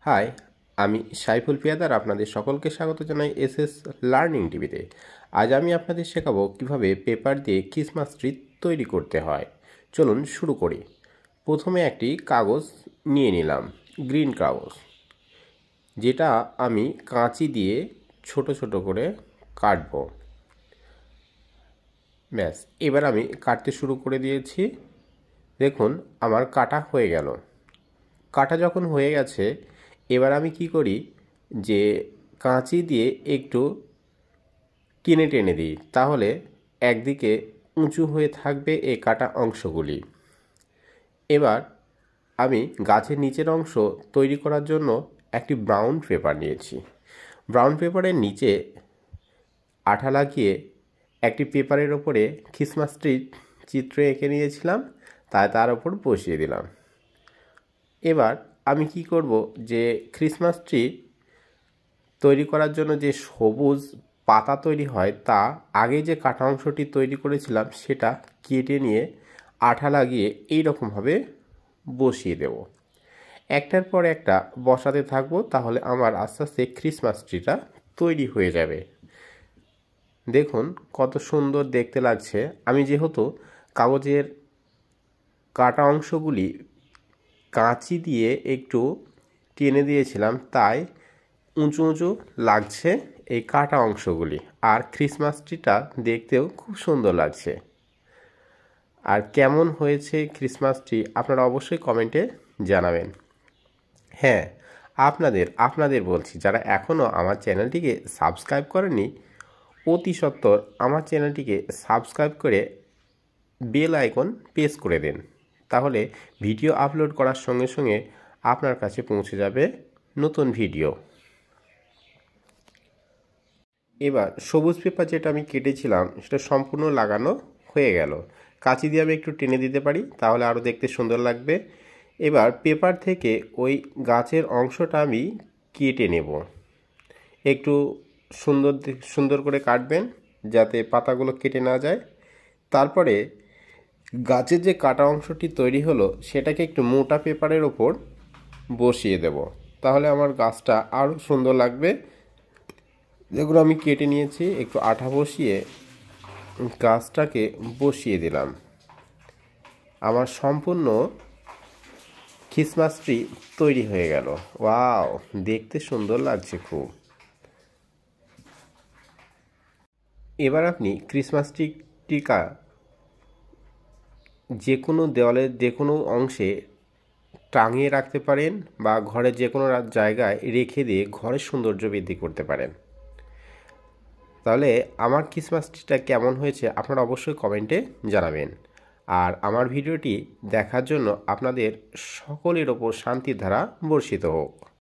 High, আমি সাইফুল পিয়াদার আপনাদের সকলকে স্বাগত জানাই এসএস লার্নিং টিভিতে। আজ আমি আপনাদের শেখাবো কিভাবে পেপার দিয়ে ক্রিসমাস ট্রি তৈরি করতে হয়। চলুন শুরু করি। প্রথমে একটি কাগজ নিয়ে নিলাম, গ্রিন কাগজ, যেটা আমি কাঁচি দিয়ে ছোট ছোট করে কাটবো। ব্যাস, এবার আমি কাটতে শুরু করে দিয়েছি। দেখুন আমার কাটা হয়ে গেল। কাটা যখন হয়ে গেছে, এবার আমি কি করি যে কাঁচি দিয়ে একটু টেনে টেনে দিই, তাহলে একদিকে উঁচু হয়ে থাকবে এই কাটা অংশগুলি। এবার আমি গাছের নিচের অংশ তৈরি করার জন্য একটি ব্রাউন পেপার নিয়েছি। ব্রাউন পেপারের নিচে আঠা লাগিয়ে একটি পেপারের ওপরে ক্রিসমাস ট্রি চিত্র এঁকে নিয়েছিলাম, তার ওপর বসিয়ে দিলাম। এবার আমি কি করব যে ক্রিসমাস ট্রি তৈরি করার জন্য যে সবুজ পাতা তৈরি হয়, তা আগে যে কাটা অংশটি তৈরি করেছিলাম সেটা কেটে নিয়ে আঠা লাগিয়ে এই রকমভাবে বসিয়ে দেব। একটার পর একটা বসাতে থাকবো, তাহলে আমার আস্তে আস্তে ক্রিসমাস ট্রিটা তৈরি হয়ে যাবে। দেখুন কত সুন্দর দেখতে লাগছে। আমি যেহেতু কাগজের কাটা অংশগুলি কাঁচি দিয়ে একটু টেনে দিয়েছিলাম, তাই উঁচু উঁচু লাগছে এই কাটা অংশগুলি। আর ক্রিসমাস ট্রিটা দেখতেও খুব সুন্দর লাগছে। আর কেমন হয়েছে ক্রিসমাস ট্রি আপনারা অবশ্যই কমেন্টে জানাবেন। হ্যাঁ, আপনাদের বলছি, যারা এখনও আমার চ্যানেলটিকে সাবস্ক্রাইব করেনি, অতি সত্বর আমার চ্যানেলটিকে সাবস্ক্রাইব করে বেল আইকন প্রেস করে দিন। তাহলে ভিডিও আপলোড করার সঙ্গে সঙ্গে আপনার কাছে পৌঁছে যাবে নতুন ভিডিও। এবার সবুজ পেপার যেটা আমি কেটেছিলাম সেটা সম্পূর্ণ লাগানো হয়ে গেল। কাঁচি দিয়ে আমি একটু টেনে দিতে পারি, তাহলে আরও দেখতে সুন্দর লাগবে। এবার পেপার থেকে ওই গাছের অংশটা আমি কেটে নেব। একটু সুন্দর করে কাটবেন যাতে পাতাগুলো কেটে না যায়। তারপরে গাছের যে কাটা অংশটি তৈরি হলো সেটাকে একটু মোটা পেপারের ওপর বসিয়ে দেব, তাহলে আমার গাছটা আরও সুন্দর লাগবে। যেগুলো আমি কেটে নিয়েছি, একটু আঠা বসিয়ে গাছটাকে বসিয়ে দিলাম। আমার সম্পূর্ণ ক্রিসমাস ট্রি তৈরি হয়ে গেল। ওয়াও, দেখতে সুন্দর লাগছে খুব। এবার আপনি ক্রিসমাস ট্রিটা যে কোনো দেওয়ালের যে কোনো অংশে টাঙিয়ে রাখতে পারেন, বা ঘরের যে কোনো জায়গায় রেখে দিয়ে ঘরের সৌন্দর্য বৃদ্ধি করতে পারেন। তাহলে আমার ক্রিসমাস ট্রিটা কেমন হয়েছে আপনারা অবশ্যই কমেন্টে জানাবেন। আর আমার ভিডিওটি দেখার জন্য আপনাদের সকলের ওপর শান্তির ধারা বর্ষিত হোক।